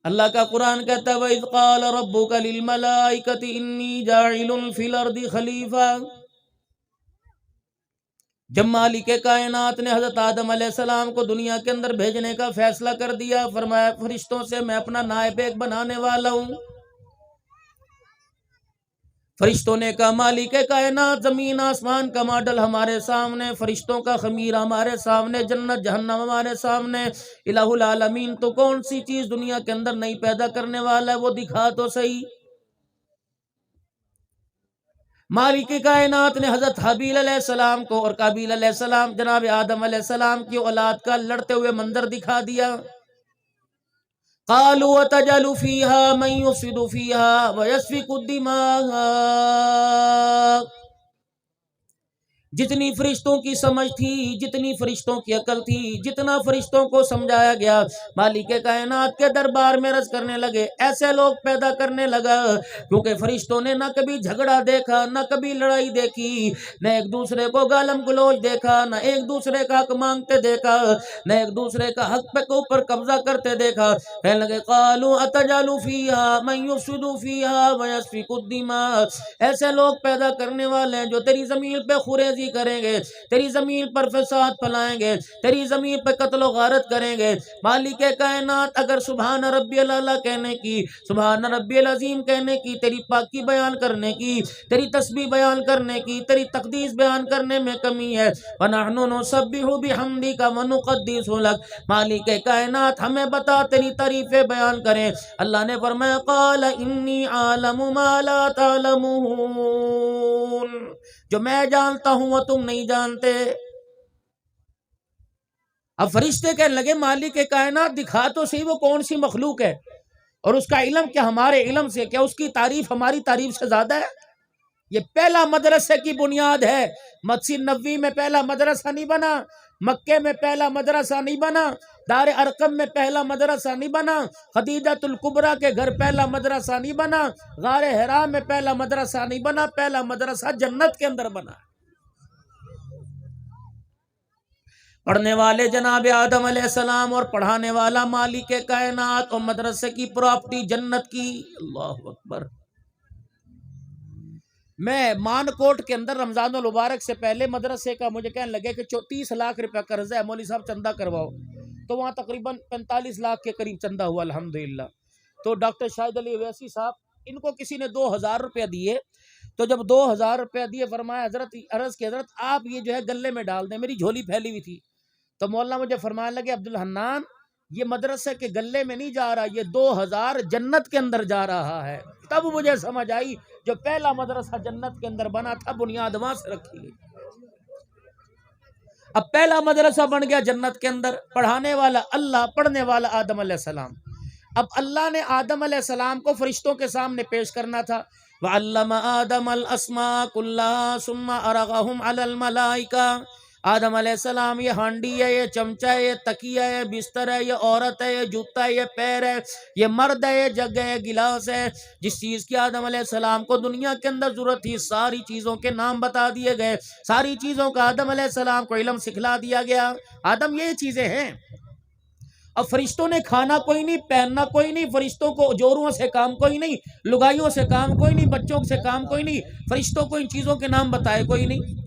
اللہ کا قرآن کہتا ہے وَإِذْ قَالَ رَبُّكَ لِلْمَلَائِكَةِ إِنِّي جَاعِلٌ فِي الْأَرْضِ خَلِيفَةً، جب مالک کائنات نے حضرت آدم علیہ السلام کو دنیا کے اندر بھیجنے کا فیصلہ کر دیا، فرمایا فرشتوں سے میں اپنا نائب ایک بنانے والا ہوں۔ فرشتوں نے کہا مالک کائنات، زمین آسمان کا ماڈل ہمارے سامنے، فرشتوں کا خمیر ہمارے سامنے، جنت جہنم ہمارے سامنے، الہ العالمین تو کون سی چیز دنیا کے اندر نہیں پیدا کرنے والا ہے وہ دکھا تو صحیح۔ مالک کائنات نے حضرت حابیل علیہ السلام کو اور قابیل علیہ السلام جناب آدم علیہ السلام کی اولاد کا لڑتے ہوئے منظر دکھا دیا۔ قالوا وتجعل فيها من يفسد فيها ويسفك الدماء، جتنی فرشتوں کی سمجھ تھی، جتنی فرشتوں کی عقل تھی، جتنا فرشتوں کو سمجھایا گیا، مالک کائنات کے دربار میں عرض کرنے لگے ایسے لوگ پیدا کرنے لگا، کیونکہ فرشتوں نے نہ کبھی جھگڑا دیکھا، نہ کبھی لڑائی دیکھی، نہ ایک دوسرے کو گالم گلوچ دیکھا، نہ ایک دوسرے کا حق مانگتے دیکھا، نہ ایک دوسرے کا حق پہ اوپر قبضہ کرتے دیکھا۔ کہنے لگے قالوا اتجعل فيها من يفسد فيها ويسفك الدماء، ایسے لوگ پیدا کرنے والے ہیں جو تیری زمین پہ خوریزی کریں گے، تیری زمین پر فساد پھیلائیں گے، تیری زمین پہ قتل و غارت کریں گے۔ مالک کائنات اگر سبحان ربی الاعلیٰ کہنے کی، سبحان ربی العظیم کہنے کی، تیری پاکی بیان کرنے کی، تیری تسبیح بیان کرنے کی، تیری تقدیس بیان کرنے میں کمی ہے، وَنَحْنُ نُسَبِّحُ بِحَمْدِكَ وَنُقَدِّسُ لَكَ، مالک کائنات ہمیں بتا تیری تعریفیں بیان کریں۔ اللہ نے فرمایا قال انی اعلم ما لا تعلمون، جو میں جانتا ہوں وہ تم نہیں جانتے۔ اب فرشتے کہنے لگے مالک کائنات دکھا تو صحیح وہ کون سی مخلوق ہے، اور اس کا علم کیا ہمارے علم سے، کیا اس کی تعریف ہماری تعریف سے زیادہ ہے؟ یہ پہلا مدرسے کی بنیاد ہے۔ مسجد نبوی میں پہلا مدرسہ نہیں بنا، مکے میں پہلا مدرسہ نہیں بنا، دار ارقم میں پہلا مدرسہ نہیں بنا، خدیجۃ الکبریٰ کے گھر پہلا مدرسہ نہیں بنا، غار حرا میں پہلا مدرسہ نہیں بنا، پہلا مدرسہ جنت کے اندر بنا۔ پڑھنے والے جناب آدم علیہ السلام اور پڑھانے والا مالک کائنات، اور مدرسے کی پراپرٹی جنت کی۔ اللہ اکبر۔ میں مان کوٹ کے اندر رمضان المبارک سے پہلے مدرسے کا مجھے کہنے لگے کہ 30 لاکھ روپے قرض ہے، مولوی صاحب چندہ کرواؤ، تو وہاں تقریباً 45 لاکھ کے قریب چندہ ہوا الحمدللہ۔ تو ڈاکٹر شاہد علی اویسی صاحب، ان کو کسی نے 2000 روپے دیے، تو جب 2000 روپے دیے فرمایا حضرت عرض کی حضرت آپ یہ جو ہے گلے میں ڈال دیں، میری جھولی پھیلی ہوئی تھی۔ تو مولانا مجھے فرمانے لگے عبدالحنان یہ مدرسے کے گلے میں نہیں جا رہا، یہ 2000 جنت کے اندر جا رہا ہے۔ تب مجھے سمجھ آئی جو پہلا مدرسہ جنت کے اندر بنا تھا بنیاد وہاں سے رکھی گئی۔ اب پہلا مدرسہ بن گیا جنت کے اندر، پڑھانے والا اللہ، پڑھنے والا آدم علیہ السلام۔ اب اللہ نے آدم علیہ السلام کو فرشتوں کے سامنے پیش کرنا تھا۔ وَعَلَّمَ آدَمَ الْأَسْمَاءَ كُلَّهَا ثُمَّ عَرَضَهُمْ عَلَى الْمَلَائِكَةِ، آدم علیہ السلام یہ ہانڈی ہے، یہ چمچہ ہے، یہ تکیہ ہے، بستر ہے، یہ عورت ہے، یہ جوتا ہے، یہ پیر ہے، یہ مرد ہے، یہ جگ ہے، گلاس ہے، جس چیز کی آدم علیہ السلام کو دنیا کے اندر ضرورت تھی ساری چیزوں کے نام بتا دیے گئے، ساری چیزوں کا آدم علیہ السلام کو علم سکھلا دیا گیا۔ آدم یہ چیزیں ہیں۔ اب فرشتوں نے کھانا کوئی نہیں، پہننا کوئی نہیں، فرشتوں کو جوڑوں سے کام کوئی نہیں، لگائیوں سے کام کوئی نہیں، بچوں سے کام کوئی نہیں، فرشتوں کو ان چیزوں کے نام بتائے کوئی نہیں۔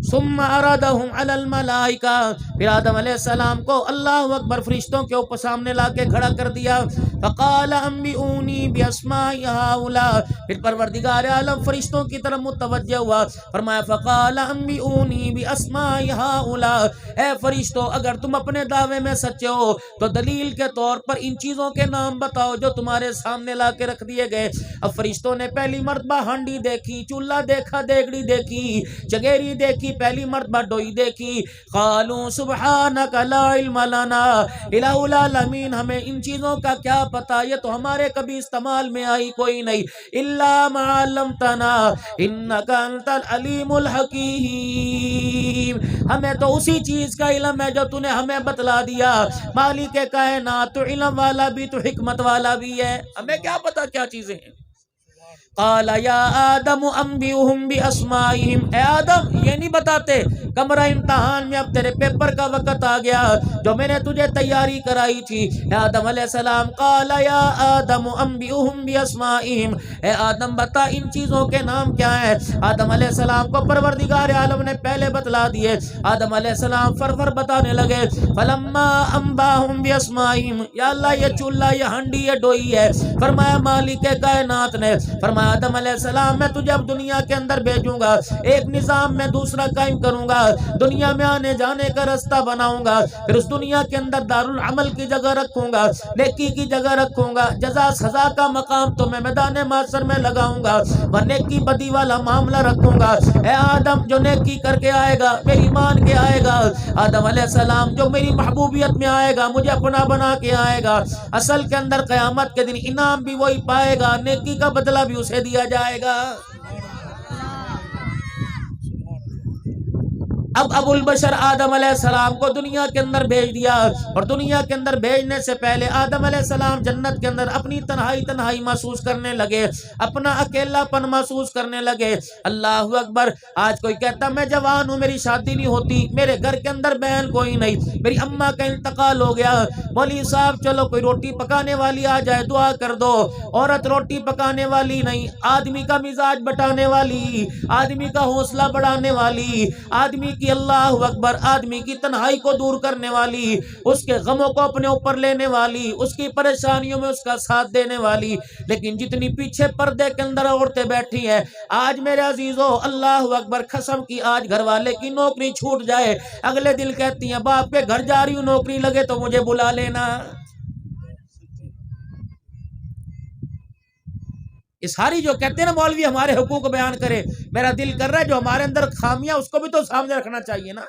ثم عرضهم على الملائکہ، پھر آدم علیہ السلام کو اللہ اکبر فرشتوں کے اوپر سامنے لا کے کھڑا کر دیا۔ فقال انبئونی باسماء هؤلاء، پھر پروردگار عالم فرشتوں کی طرف متوجہ ہوا، فرمایا فقال انبئونی باسماء هؤلاء، اے فرشتوں اگر تم اپنے دعوے میں سچے ہو تو دلیل کے طور پر ان چیزوں کے نام بتاؤ جو تمہارے سامنے لا کے رکھ دیے گئے۔ اب فرشتوں نے پہلی مرتبہ ہانڈی دیکھی، چولہا دیکھا، دیگڑی دیکھی، چگیری دیکھی، پہلی مرتبہ ڈوئی دیکھی۔ قالوا سبحانک لا علم لنا، الہ العالمین ہمیں ان چیزوں کا کیا پتا، یہ تو ہمارے کبھی استعمال میں آئی کوئی نہیں، الا ما علمتنا انک انت العلیم الحکیم، ہمیں تو اسی چیز کا علم ہے جو تو نے ہمیں بتلا دیا۔ مالک کائنات تو علم والا بھی تو حکمت والا بھی ہے، ہمیں کیا پتا کیا چیزیں ہیں۔ قال یا آدم انبئہم باسمائہم، اے آدم یہ نہیں بتاتے کمرہ امتحان میں اب تیرے پیپر کا وقت آ گیا جو میں نے تجھے تیاری کرائی تھی۔ اے آدم علیہ السلام، قال یا آدم انبئہم باسمائہم، اے آدم بتا ان چیزوں کے نام کیا ہیں۔ آدم علیہ السلام کو پروردگار عالم نے پہلے بتلا دیے۔ آدم علیہ السلام فر بتانے لگے، فلما انباہم باسمائہم، یا اللہ یہ چولہا، یہ ہنڈی، یہ ڈوئی ہے۔ فرمایا مالک کائنات نے، فرمایا آدم علیہ السلام میں تجھے اب دنیا کے اندر بھیجوں گا، ایک نظام میں دوسرا قائم کروں گا، دنیا میں آنے جانے کا رستہ بناؤں گا، پھر اس دنیا کے اندر دارالعمل کی جگہ رکھوں گا، نیکی کی جگہ رکھوں گا، جزا سزا کا مقام تو میں میدان محشر میں لگاؤں گا، وہ نیکی بدی والا معاملہ رکھوں گا۔ اے آدم جو نیکی کر کے آئے گا، میری مان کے آئے گا، آدم علیہ السلام جو میری محبوبیت میں آئے گا، مجھے اپنا بنا کے آئے گا، اصل کے اندر قیامت کے دن انعام بھی وہی پائے گا، نیکی کا بدلہ بھی اسے دیا جائے گا۔ اب ابو البشر آدم علیہ السلام کو دنیا کے اندر بھیج دیا، اور دنیا کے اندر بھیجنے سے پہلے آدم علیہ السلام جنت کے اندر اپنی تنہائی محسوس کرنے لگے، اپنا اکیلا پن محسوس کرنے لگے۔ اللہ اکبر، آج کوئی کہتا میں جوان ہوں، میری شادی نہیں ہوتی، میرے گھر کے اندر بہن کوئی نہیں، میری اماں کا انتقال ہو گیا، مولوی صاحب چلو کوئی روٹی پکانے والی آ جائے دعا کر دو۔ عورت روٹی پکانے والی نہیں، آدمی کا مزاج بٹانے والی، آدمی کا حوصلہ بڑھانے والی، آدمی کی اللہ اکبر، آدمی کی تنہائی کو دور کرنے والی، اس کے غموں کو اپنے اوپر لینے والی، اس کی پریشانیوں میں اس کا ساتھ دینے والی۔ لیکن جتنی پیچھے پردے کے اندر عورتیں بیٹھی ہیں، آج میرے عزیزو اللہ اکبر، قسم کی آج گھر والے کی نوکری چھوٹ جائے، اگلے دن کہتی ہیں باپ کے گھر جا رہی ہوں، نوکری لگے تو مجھے بلا لینا۔ اس ساری جو کہتے ہیں نا مولوی ہمارے حقوق بیان کرے، میرا دل کر رہا ہے جو ہمارے اندر خامیاں اس کو بھی تو سامنے رکھنا چاہیے نا۔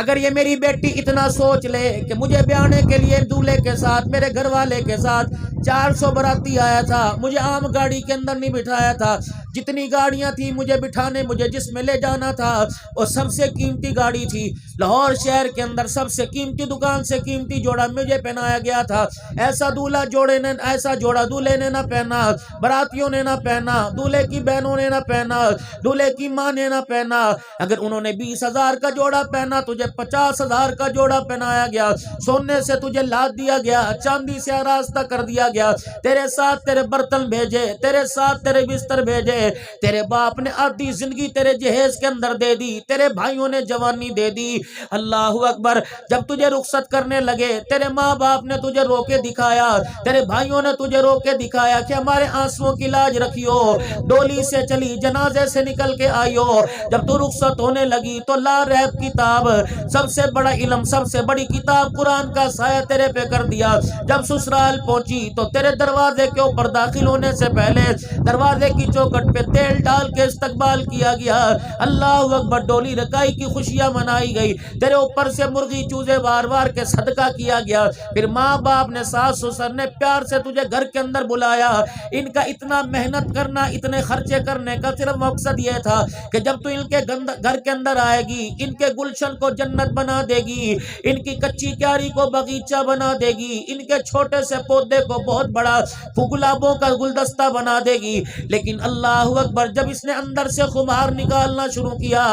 اگر یہ میری بیٹی اتنا سوچ لے کہ مجھے بیانے کے لیے دولہے کے ساتھ، میرے گھر والے کے ساتھ 400 براتی آیا تھا، مجھے عام گاڑی کے اندر نہیں بٹھایا تھا، جتنی گاڑیاں تھی مجھے بٹھانے، مجھے جس میں لے جانا تھا وہ سب سے قیمتی گاڑی تھی، لاہور شہر کے اندر سب سے قیمتی دکان سے قیمتی جوڑا مجھے پہنایا گیا تھا، ایسا دولہا جوڑے نے، ایسا جوڑا دولہے نے نہ پہنا، براتیوں نے نہ پہنا، دولہے کی بہنوں نے نہ پہنا، دولہے کی ماں نے نہ پہنا۔ اگر انہوں نے 20,000 کا جوڑا پہنا، تجھے 50,000 کا جوڑا پہنایا گیا، سونے سے تجھے لاد دیا گیا، چاندی سے آراستہ کر دیا گیا، تیرے ساتھ تیرے برتن بھیجے، تیرے ساتھ تیرے بستر بھیجے، تیرے باپ نے آدھی زندگی تیرے جہیز کے اندر دے دی، تیرے بھائیوں نے جوانی دے دی۔ اللہ اکبر، جب تجھے رخصت کرنے لگے، تیرے ماں باپ نے تجھے رو کے دکھایا، تیرے بھائیوں نے تجھے رو کے دکھایا کہ ہمارے آنسوؤں کی لاج رکھیو، ڈولی سے چلی، جنازے سے نکل کے آئیو، جب تو رخصت ہونے لگی تو لا ریب کتاب، سب سے بڑا علم، سب سے بڑی کتاب قرآن کا سایہ تیرے پہ کر دیا۔ جب سسرال پہنچی تو تیرے دروازے کے اوپر داخل ہونے سے پہلے دروازے کی چوکھٹ پہ تیل ڈال کے استقبال کیا گیا، اللہ اکبر، ڈولی رکائی کی خوشیاں منائی گئی، تیرے اوپر سے مرغی چوزے وار وار کے صدقہ کیا گیا، پھر ماں باپ نے، ساس سسر نے پیار سے تجھے گھر کے اندر بلایا۔ ان کا اتنا محنت کرنا، اتنے خرچے کرنے کا صرف مقصد یہ تھا کہ جب تو ان کے گھر کے اندر آئے گی، ان کے گلشن کو جنت بنا دے گی، ان کی کچی کیاری کو باغیچہ بنا دے گی، ان کے چھوٹے سے پودے کو بہت بڑا گلابوں کا گلدستہ بنا دے گی۔ لیکن اللہ اکبر، جب اس نے اندر سے خمار نکالنا شروع کیا،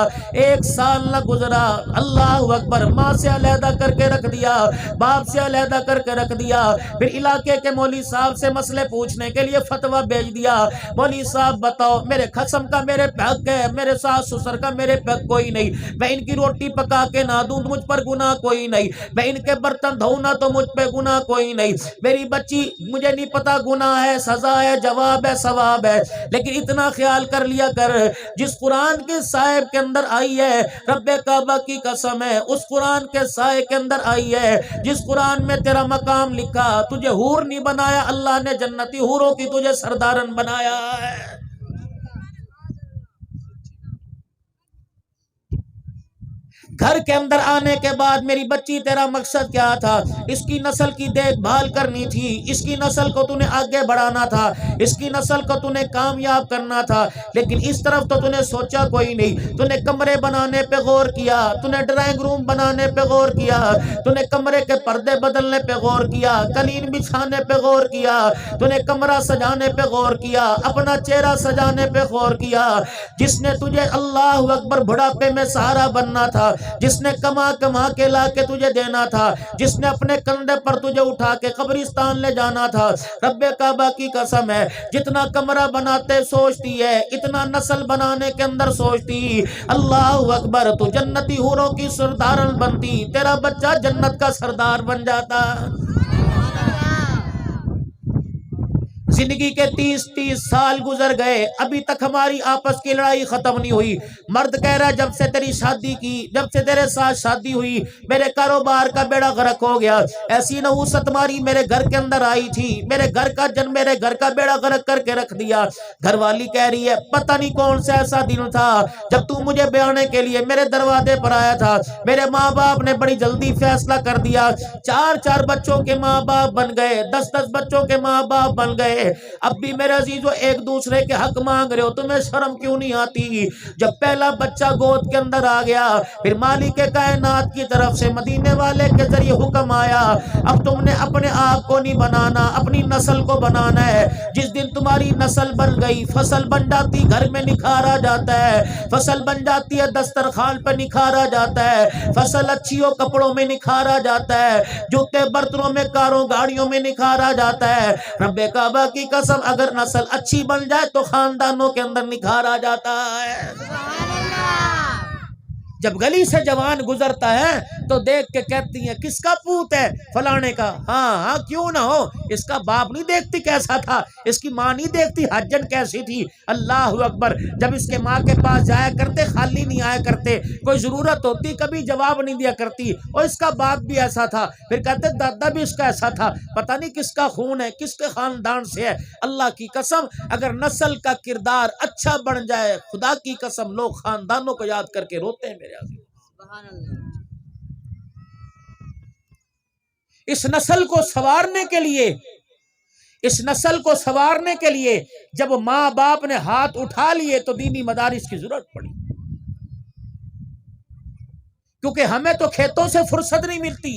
1 سال نہ گزرا، اللہ اکبر، ماں سے علیحدہ کر کے رکھ دیا، باپ سے علیحدہ کر کے رکھ دیا، پھر علاقے کے مولوی صاحب سے مسئلے پوچھنے کے لیے فتویٰ بھیج دیا، مولوی صاحب بتاؤ میرے قسم کا میرے پہ حق ہے، میرے ساس سسر کا میرے پہ کوئی نہیں، میں ان کی روٹی پکا کے نہ دوں مجھ پر گناہ کوئی نہیں، میں ان کے برتن دھوؤں نہ تو مجھ پہ گناہ کوئی نہیں، میری بچی مجھے نہیں پتا گناہ ہے، سزا ہے، جواب ہے، ثواب ہے، لیکن اتنا خیال کر لیا کر، جس قرآن کے صاحب کے اندر آئی ہے، رب کعبہ کی قسم ہے، اس قرآن کے سائے کے اندر آئی ہے، جس قرآن میں تیرا مقام لکھا، تجھے حور نہیں بنایا اللہ نے، جنتی حوروں کی تجھے سردارن بنایا ہے۔ گھر کے اندر آنے کے بعد میری بچی تیرا مقصد کیا تھا؟ اس کی نسل کی دیکھ بھال کرنی تھی، اس کی نسل کو تو نے آگے بڑھانا تھا، اس کی نسل کو تو نے کامیاب کرنا تھا، لیکن اس طرف تو نے سوچا کوئی نہیں۔ تو نے کمرے بنانے پہ غور کیا، تو نے ڈرائنگ روم بنانے پہ غور کیا، تو نے کمرے کے پردے بدلنے پہ غور کیا، قالین بچھانے پہ غور کیا، تو نے کمرہ سجانے پہ غور کیا، اپنا چہرہ سجانے پہ غور کیا۔ جس نے تجھے اللہ اکبر بڑھاپے میں سہارا بننا تھا، جس نے کما کما کے لا کے تجھے دینا تھا، جس نے اپنے کندھے پر تجھے اٹھا کے قبرستان لے جانا تھا، رب کعبہ کی قسم ہے جتنا کمرہ بناتے سوچتی ہے اتنا نسل بنانے کے اندر سوچتی۔ اللہ اکبر، تو جنتی حوروں کی سردارن بنتی، تیرا بچہ جنت کا سردار بن جاتا۔ زندگی کے 30 سال گزر گئے، ابھی تک ہماری آپس کی لڑائی ختم نہیں ہوئی۔ مرد کہہ رہا ہے جب سے تیری شادی کی، جب سے تیرے ساتھ شادی ہوئی میرے کاروبار کا بیڑا غرق ہو گیا، ایسی نحوست تمہاری میرے گھر کے اندر آئی تھی، میرے گھر کا بیڑا غرق کر کے رکھ دیا۔ گھر والی کہہ رہی ہے پتہ نہیں کون سا ایسا دن تھا جب تو مجھے بیانے کے لیے میرے دروازے پر آیا تھا، میرے ماں باپ نے بڑی جلدی فیصلہ کر دیا، 4 بچوں کے ماں باپ بن گئے، 10 بچوں کے ماں باپ بن گئے۔ اب بھی میرے عزیزو ایک دوسرے کے حق مانگ رہے ہو، تمہیں شرم کیوں نہیں آتی؟ جب پہلا بچہ گود کے اندر آ گیا، پھر مالک کائنات کی طرف سے مدینے والے کے ذریعے حکم آیا، اب تم نے اپنے آپ کو نہیں بنانا، اپنی نسل کو بنانا ہے۔ جس دن تمہاری نسل بن گئی، فصل بن جاتی، گھر میں نکھار آ جاتا ہے، فصل بن جاتی ہے، دسترخوان پہ نکھار آ جاتا ہے، فصل اچھی ہو کپڑوں میں نکھار آ جاتا ہے، جوتے برتنوں میں، کاروں گاڑیوں میں نکھار آ جاتا ہے۔ رب کعبہ کی قسم اگر نسل اچھی بن جائے تو خاندانوں کے اندر نکھار آ جاتا ہے۔ جب گلی سے جوان گزرتا ہے تو دیکھ کے کہتی ہیں کس کا پوت ہے؟ فلانے کا۔ ہاں کیوں نہ ہو، اس کا باپ نہیں دیکھتی کیسا تھا، اس کی ماں نہیں دیکھتی حجن کیسی تھی۔ اللہ اکبر، جب اس کے ماں کے پاس جایا کرتے خالی نہیں آیا کرتے، کوئی ضرورت ہوتی کبھی جواب نہیں دیا کرتی، اور اس کا باپ بھی ایسا تھا، پھر کہتے دادا بھی اس کا ایسا تھا، پتہ نہیں کس کا خون ہے، کس کے خاندان سے ہے۔ اللہ کی قسم اگر نسل کا کردار اچھا بن جائے، خدا کی قسم لوگ خاندانوں کو یاد کر کے روتے ہیں میرے عزیز۔ اس نسل کو سنوارنے کے لیے جب ماں باپ نے ہاتھ اٹھا لیے تو دینی مدارس کی ضرورت پڑی، کیونکہ ہمیں تو کھیتوں سے فرصت نہیں ملتی،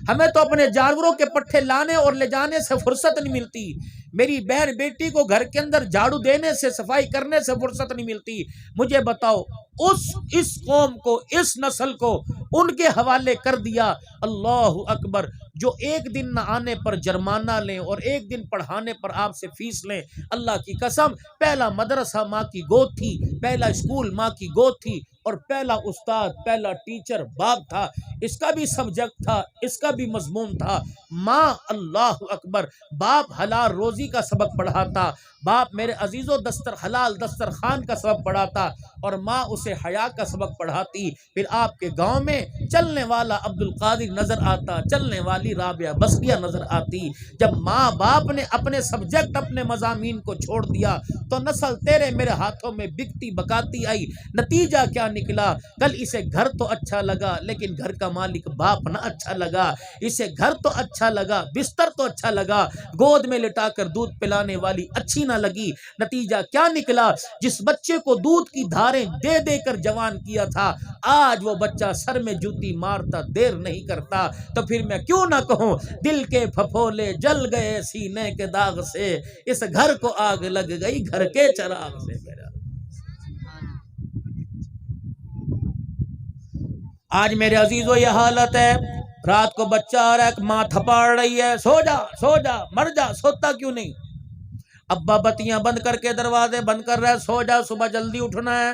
ہمیں تو اپنے جانوروں کے پٹھے لانے اور لے جانے سے فرصت نہیں ملتی، میری بہن بیٹی کو گھر کے اندر جھاڑو دینے سے، صفائی کرنے سے فرصت نہیں ملتی۔ مجھے بتاؤ اس قوم کو، اس نسل کو ان کے حوالے کر دیا۔ اللہ اکبر، جو ایک دن نہ آنے پر جرمانہ لیں اور ایک دن پڑھانے پر آپ سے فیس لیں، اللہ کی قسم پہلا مدرسہ ماں کی گود تھی، پہلا اسکول ماں کی گود تھی، اور پہلا استاد، پہلا ٹیچر باپ تھا، اس کا بھی سبجیکٹ تھا، اس کا بھی مضمون تھا ماں۔ اللہ اکبر، باپ حلال روزی کا سبق پڑھاتا، باپ میرے عزیزو حلال دسترخوان کا سبق پڑھاتا، اور ماں اسے حیا کا سبق پڑھاتی۔ پھر آپ کے گاؤں میں چلنے والا عبد القادر نظر آتا، چلنے والی رابعہ بسریہ نظر آتی۔ جب ماں باپ نے اپنے سبجیکٹ، اپنے مضامین کو چھوڑ دیا تو نسل تیرے میرے ہاتھوں میں بکتی بکاتی آئی۔ نتیجہ کیا نکلا؟ کل اسے گھر تو اچھا لگا لیکن گھر کا مالک باپ نہ اچھا لگا، اسے گھر تو اچھا لگا، بستر تو اچھا لگا، گود میں لٹا کر دودھ پلانے والی اچھی نہ لگی۔ نتیجہ کیا نکلا؟ جس بچے کو دودھ کی دھاریں دے دے کر جوان کیا تھا، آج وہ بچہ سر میں جوتی مارتا دیر نہیں کرتا۔ تو پھر میں کیوں نہ کہوں دل کے پھپھولے جل گئے سینے کے داغ سے، اس گھر کو آگ لگ گئی گھر کے چراغ سے۔ آج میرے عزیزو یہ حالت ہے، رات کو بچہ آ رہا ہے، ماں تھپاڑ رہی ہے، سو جا مر جا، سوتا کیوں نہیں؟ ابا بتیاں بند کر کے دروازے بند کر رہا ہے، سو جا صبح جلدی اٹھنا ہے۔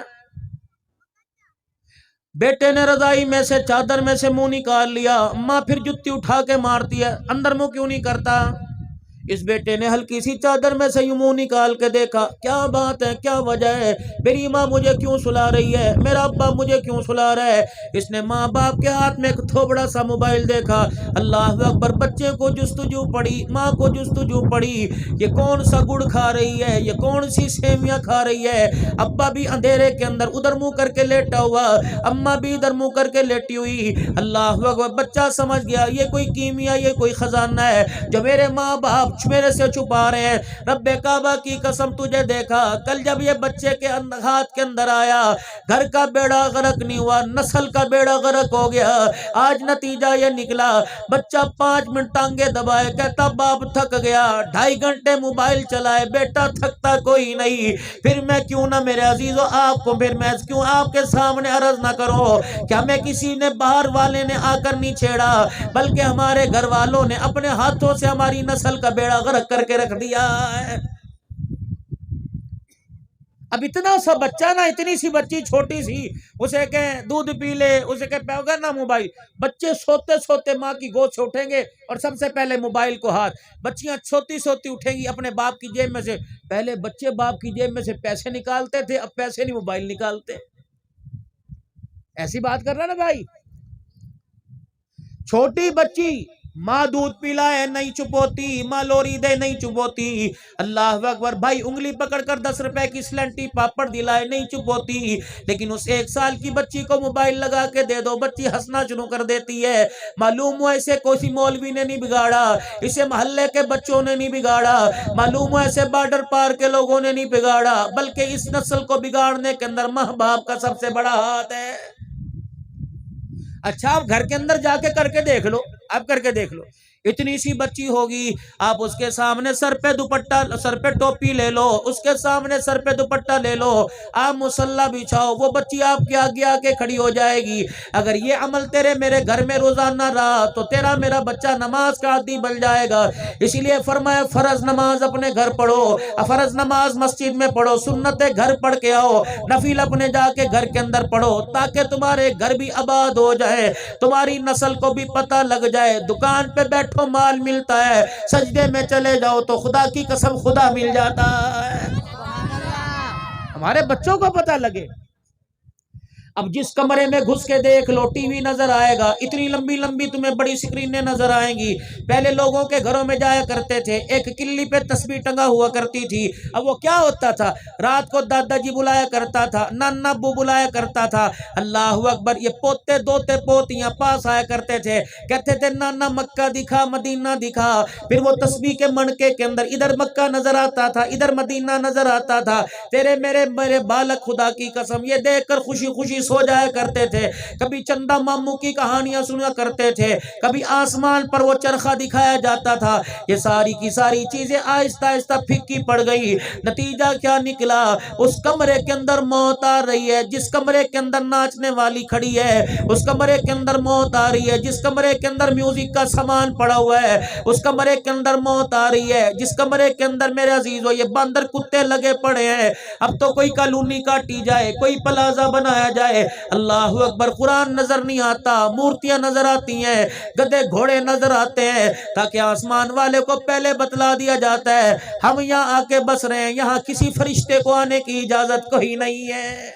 بیٹے نے رضائی میں سے، چادر میں سے منہ نکال لیا، ماں پھر جتی اٹھا کے مارتی ہے، اندر منہ کیوں نہیں کرتا؟ اس بیٹے نے ہلکی سی چادر میں سے یوں منہ نکال کے دیکھا، کیا بات ہے، کیا وجہ ہے، میری ماں مجھے کیوں سلا رہی ہے، میرا ابا مجھے کیوں سلا رہا ہے۔ اس نے ماں باپ کے ہاتھ میں ایک تھوبڑا سا موبائل دیکھا، اللہ اکبر، بچے کو جستجو پڑی، ماں کو جستجو پڑی، یہ کون سا گڑ کھا رہی ہے، یہ کون سی سیویاں کھا رہی ہے۔ ابا بھی اندھیرے کے اندر ادھر منہ کر کے لیٹا ہوا، اماں بھی ادھر منہ کر کے لیٹی ہوئی۔ اللہ اکبر، بچہ سمجھ گیا یہ کوئی کیمیا، یہ کوئی خزانہ ہے جو میرے ماں باپ میرے سے چھپا رہے ہیں۔ رب کعبہ کی قسم تجھے دیکھا، کل جب یہ بچے کے ہاتھ کے اندر آیا، گھر کا بیڑا غرق نہیں ہوا، نسل کا بیڑا غرق ہو گیا۔ آج نتیجہ یہ نکلا، بچہ 5 منٹ ٹانگے دبائے، کہتا باپ تھک گیا، 2.5 گھنٹے موبائل چلائے، بیٹا تھکتا کوئی نہیں، پھر میں کیوں نہ میرے عزیزو آپ کو، پھر میں کیوں آپ کے سامنے عرض نہ کروں، کیا میں کسی نے باہر والے نے آ کر نہیں چھیڑا، بلکہ ہمارے گھر والوں نے اپنے ہاتھوں سے ہماری نسل کا بیڑا غرق کر کے رکھ دیا ہے۔ اب اتنا سا بچہ نا، اتنی سی بچی چھوٹی سی، اسے کہیں دودھ پی لے، اسے کہیں پیوگا نا موبائل، بچے سوتے سوتے ماں کی گود سے اٹھیں گے اور سب سے پہلے موبائل کو ہاتھ، بچیاں سوتی سوتی اٹھیں گی اپنے باپ کی جیب میں سے، پہلے بچے باپ کی جیب میں سے پیسے نکالتے تھے، اب پیسے نہیں موبائل نکالتے۔ ایسی بات کر رہا نا بھائی، چھوٹی بچی ماں دودھ پلائے نہیں چپ ہوتی، ماں لوری دے نہیں چپ ہوتی، اللہ اکبر، بھائی انگلی پکڑ کر 10 روپے کی سلنٹی پاپڑ دلائے نہیں چپ ہوتی، لیکن اس 1 سال کی بچی کو موبائل لگا کے دے دو، بچی ہنسنا شروع کر دیتی ہے۔ معلوم ہوا اسے کوئی مولوی نے نہیں بگاڑا، اسے محلے کے بچوں نے نہیں بگاڑا، معلوم ہوا اسے بارڈر پار کے لوگوں نے نہیں بگاڑا، بلکہ اس نسل کو بگاڑنے کے اندر ماں باپ کا سب سے بڑا ہاتھ ہے۔ اچھا آپ گھر کے اندر جا کے کر کے دیکھ لو، آپ کر کے دیکھ لو، اتنی سی بچی ہوگی، آپ اس کے سامنے سر پہ دوپٹہ، سر پہ ٹوپی لے لو، اس کے سامنے سر پہ دوپٹہ لے لو، آپ مصلی بچھاؤ، وہ بچی آپ کے آگے آ کے کھڑی ہو جائے گی۔ اگر یہ عمل تیرے میرے گھر میں روزانہ رہا تو تیرا میرا بچہ نماز کا عادی بن جائے گا۔ اسی لیے فرمایا فرض نماز اپنے گھر پڑھو، فرض نماز مسجد میں پڑھو، سنت گھر پڑھ کے آؤ، نفل اپنے جا کے گھر کے اندر پڑھو، تاکہ تمہارے گھر بھی آباد ہو جائے، تمہاری نسل کو بھی پتہ لگ جائے۔ دکان پہ بیٹھو مال ملتا ہے، سجدے میں چلے جاؤ تو خدا کی قسم خدا مل جاتا ہے۔ ہمارے بچوں کو پتہ لگے۔ اب جس کمرے میں گھس کے دیکھ لو ٹی وی نظر آئے گا، اتنی لمبی لمبی تمہیں بڑی سکرینیں نظر آئیں گی۔ پہلے لوگوں کے گھروں میں جایا کرتے تھے، ایک کلی پہ تسبیح ٹنگا ہوا کرتی تھی، اب وہ کیا ہوتا تھا، رات کو دادا جی بلایا کرتا تھا، نانا ابو بلایا کرتا تھا، اللہ اکبر، یہ پوتے دوتے پوتیاں پاس آیا کرتے تھے، کہتے تھے نانا مکہ دکھا، مدینہ دکھا، پھر وہ تسبیح کے منکے کے اندر ادھر مکہ نظر آتا تھا، ادھر مدینہ نظر آتا تھا، تیرے میرے بالک خدا کی قسم یہ دیکھ کر خوشی خوشی سو جایا کرتے تھے۔ کبھی چندہ ماموں کی کہانیاں سنا کرتے تھے، کبھی آسمان پر وہ چرخہ دکھایا جاتا تھا۔ یہ ساری کی ساری چیزیں آہستہ آہستہ پھیکی پڑ گئی، نتیجہ کیا نکلا، اس کمرے کے اندر موت آ رہی ہے، جس کمرے کے اندر ناچنے والی کھڑی ہے اس کمرے کے اندر موت آ رہی ہے، جس کمرے کے اندر میوزک کا سامان پڑا ہوا ہے اس کمرے کے اندر موت آ رہی ہے، جس کمرے کے اندر میرے عزیزو یہ باندر کتے لگے پڑے ہیں، اب تو کوئی کالونی کاٹی جائے، کوئی پلازا بنایا جائے، اللہ اکبر، قرآن نظر نہیں آتا، مورتیاں نظر آتی ہیں، گدے گھوڑے نظر آتے ہیں، تاکہ آسمان والے کو پہلے بتلا دیا جاتا ہے ہم یہاں آ کے بس رہے ہیں، یہاں کسی فرشتے کو آنے کی اجازت کوئی نہیں ہے۔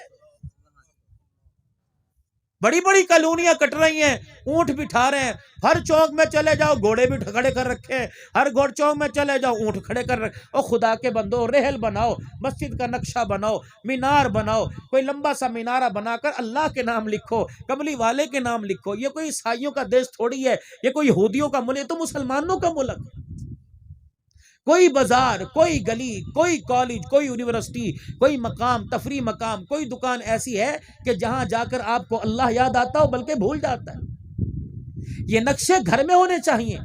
بڑی بڑی کالونیاں کٹ رہی ہیں، اونٹ بٹھا رہے ہیں، ہر چوک میں چلے جاؤ گھوڑے بھی کھڑے کر رکھے ہیں، ہر گھوڑ چوک میں چلے جاؤ اونٹ کھڑے کر رکھے۔ او خدا کے بندو، ریل بناؤ، مسجد کا نقشہ بناؤ، مینار بناؤ، کوئی لمبا سا مینارہ بنا کر اللہ کے نام لکھو، کملی والے کے نام لکھو۔ یہ کوئی عیسائیوں کا دیش تھوڑی ہے، یہ کوئی یہودیوں کا ملک، یہ تو مسلمانوں کا ملک ہے۔ کوئی بازار، کوئی گلی، کوئی کالج، کوئی یونیورسٹی، کوئی مقام، تفریح مقام، کوئی دکان ایسی ہے کہ جہاں جا کر آپ کو اللہ یاد آتا ہو بلکہ بھول جاتا ہے۔ یہ نقشے گھر میں ہونے چاہیے،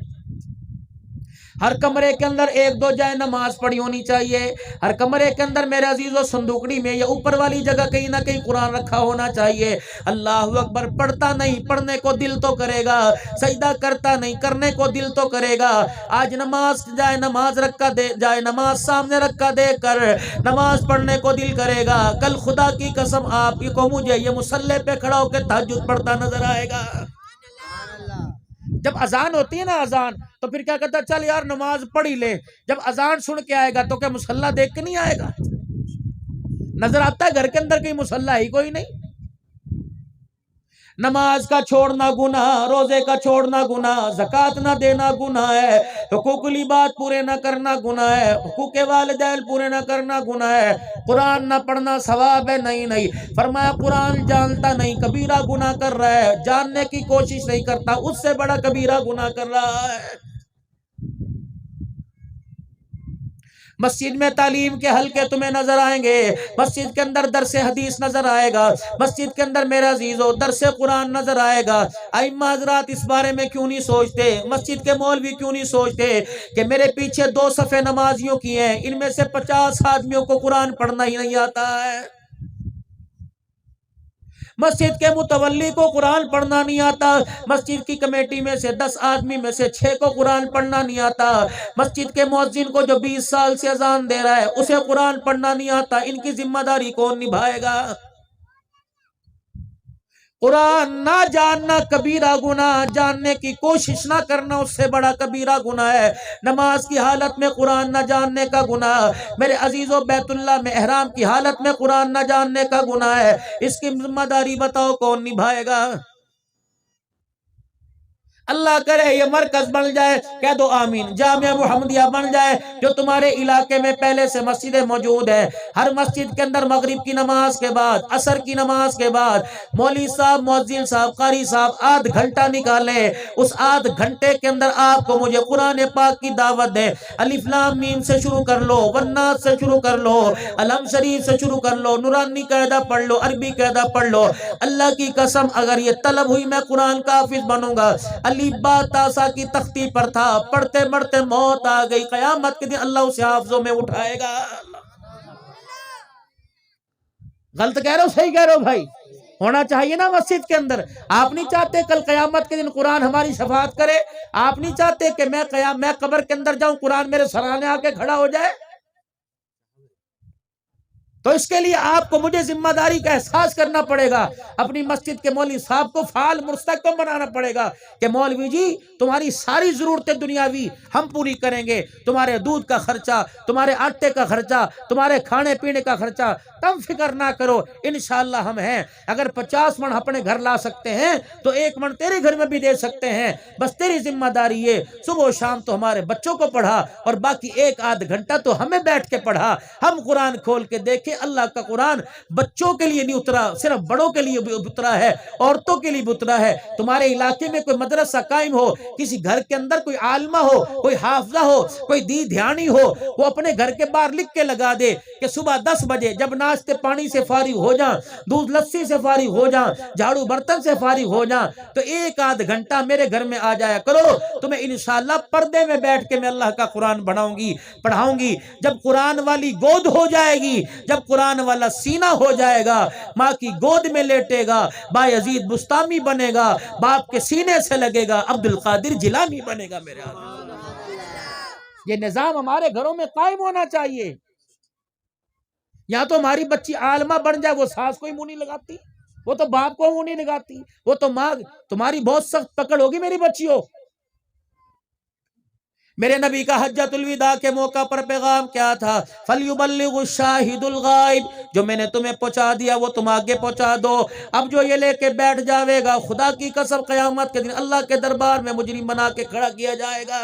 ہر کمرے کے اندر 1-2 جائے نماز پڑھی ہونی چاہیے، ہر کمرے کے اندر میرے عزیزو صندوقڑی میں یا اوپر والی جگہ کہیں نہ کہیں قرآن رکھا ہونا چاہیے۔ اللہ اکبر، پڑھتا نہیں، پڑھنے کو دل تو کرے گا، سجدہ کرتا نہیں، کرنے کو دل تو کرے گا۔ آج نماز جائے نماز رکھا دے، جائے نماز سامنے رکھا دے کر نماز پڑھنے کو دل کرے گا، کل خدا کی قسم آپ کو مجھے یہ مصلی پہ کھڑا ہو کے تہجد پڑھتا نظر آئے گا۔ جب اذان ہوتی ہے نا اذان، تو پھر کیا کہتا ہے چل یار نماز پڑھ ہی لے. جب اذان سن کے آئے گا تو کیا مصلی دیکھ کے نہیں آئے گا؟ نظر آتا ہے گھر کے اندر کہیں مصلی ہی کوئی نہیں. نماز کا چھوڑنا گناہ، روزے کا چھوڑنا گناہ، زکوٰۃ نہ دینا گناہ ہے، حقوق العباد پورے نہ کرنا گناہ ہے، حقوق والدین پورے نہ کرنا گناہ ہے، قرآن نہ پڑھنا ثواب ہے. نہیں فرمایا قرآن جانتا نہیں کبیرہ گناہ کر رہا ہے، جاننے کی کوشش نہیں کرتا اس سے بڑا کبیرہ گناہ کر رہا ہے. مسجد میں تعلیم کے حلقے تمہیں نظر آئیں گے، مسجد کے اندر درس حدیث نظر آئے گا، مسجد کے اندر میرے عزیزو درس قرآن نظر آئے گا. ائمہ حضرات اس بارے میں کیوں نہیں سوچتے، مسجد کے مولوی کیوں نہیں سوچتے کہ میرے پیچھے 2 صفیں نمازیوں کی ہیں، ان میں سے 50 آدمیوں کو قرآن پڑھنا ہی نہیں آتا ہے. مسجد کے متولی کو قرآن پڑھنا نہیں آتا، مسجد کی کمیٹی میں سے 10 آدمی میں سے 6 کو قرآن پڑھنا نہیں آتا، مسجد کے مؤذن کو جو 20 سال سے اذان دے رہا ہے اسے قرآن پڑھنا نہیں آتا. ان کی ذمہ داری کون نبھائے گا؟ قرآن نہ جاننا کبیرہ گناہ، جاننے کی کوشش نہ کرنا اس سے بڑا کبیرہ گناہ ہے. نماز کی حالت میں قرآن نہ جاننے کا گناہ، میرے عزیزو بیت اللہ میں احرام کی حالت میں قرآن نہ جاننے کا گناہ ہے. اس کی ذمہ داری بتاؤ کون نبھائے گا؟ اللہ کرے یہ مرکز بن جائے، کہہ دو آمین، جامعہ محمدیہ بن جائے جو تمہارے علاقے میں پہلے سے مسجدیں موجود ہیں. ہر مسجد کے اندر مغرب کی نماز کے بعد، عصر کی نماز کے بعد مولوی صاحب، مؤذن صاحب، قاری صاحب آدھ گھنٹہ نکالے، اس آدھ گھنٹے کے اندر آپ کو مجھے قرآن پاک کی دعوت دیں. الف لام میم سے شروع کر لو، والناس سے شروع کر لو، علم شریف سے شروع کر لو، نورانی قاعدہ پڑھ لو، عربی قاعدہ پڑھ لو. اللہ کی قسم اگر یہ طلب ہوئی میں قرآن کا حافظ بنوں گا. الف با تا سا کی تختی پر تھا، پڑھتے پڑھتے موت آ گئی، قیامت کے دن اللہ اسے حافظوں میں اٹھائے گا. غلط کہہ رہے ہو صحیح کہہ رہے ہو بھائی؟ ہونا چاہیے نا مسجد کے اندر. آپ نہیں چاہتے کل قیامت کے دن قرآن ہماری شفاعت کرے؟ آپ نہیں چاہتے کہ میں قبر کے اندر جاؤں قرآن میرے سرانے آ کے کھڑا ہو جائے؟ تو اس کے لیے آپ کو مجھے ذمہ داری کا احساس کرنا پڑے گا. اپنی مسجد کے مولوی صاحب کو فعال مستحکم بنانا پڑے گا کہ مولوی جی تمہاری ساری ضرورتیں دنیاوی ہم پوری کریں گے، تمہارے دودھ کا خرچہ، تمہارے آٹے کا خرچہ، تمہارے کھانے پینے کا خرچہ تم فکر نہ کرو، انشاءاللہ ہم ہیں. اگر 50 من اپنے گھر لا سکتے ہیں تو 1 من تیرے گھر میں بھی دے سکتے ہیں. بس تیری ذمہ داری یہ صبح و شام تو ہمارے بچوں کو پڑھا اور باقی 1 آدھ گھنٹہ تو ہمیں بیٹھ کے پڑھا. ہم قرآن کھول کے دیکھیں اللہ کا قرآن بچوں کے لیے نہیں اترا، صرف بڑوں کے لیے بھی اترا ہے، عورتوں کے لیے بھی اترا ہے. تمہارے علاقے میں کوئی مدرسہ قائم ہو، کسی گھر کے اندر کوئی عالمہ ہو، کوئی حافظہ ہو، کوئی دی دھیانی ہو، وہ اپنے گھر کے باہر لکھ کے لگا دے کہ صبح 10 بجے جب ناشتے پانی سے فارغ ہو جاں، دودھ لسی سے فارغ ہو جاں، جھاڑو برتن سے فارغ ہو جاں تو 1 آدھ گھنٹہ میرے گھر میں آ جایا کرو. تمہیں انشاءاللہ پردے میں بیٹھ کے میں اللہ کا قرآن پڑھاؤں گی. جب قرآن والی گود ہو جائے گی، جب قرآن والا سینہ ہو جائے گا، ماں کی گود میں لیٹے گا، بایزید بستامی بنے گا، باپ کے سینے سے لگے گا، عبد القادر جیلانی بنے گا. میرے یہ نظام ہمارے گھروں میں قائم ہونا چاہیے. یا تو ہماری بچی عالمہ بن جائے، وہ ساس کو ہی منہ نہیں لگاتی، وہ تو باپ کو منہ نہیں لگاتی، وہ تو ماں. تمہاری بہت سخت پکڑ ہوگی میری بچیوں. میرے نبی کا حجۃ الوداع کے موقع پر پیغام کیا تھا؟ فَلْيُبَلِّغُ الشَّاهِدُ الْغَائِبُ، جو میں نے تمہیں پہنچا دیا وہ تم آگے پہنچا دو. اب جو یہ لے کے بیٹھ جاوے گا، خدا کی قسم قیامت کے دن اللہ کے دربار میں مجرم بنا کے کھڑا کیا جائے گا.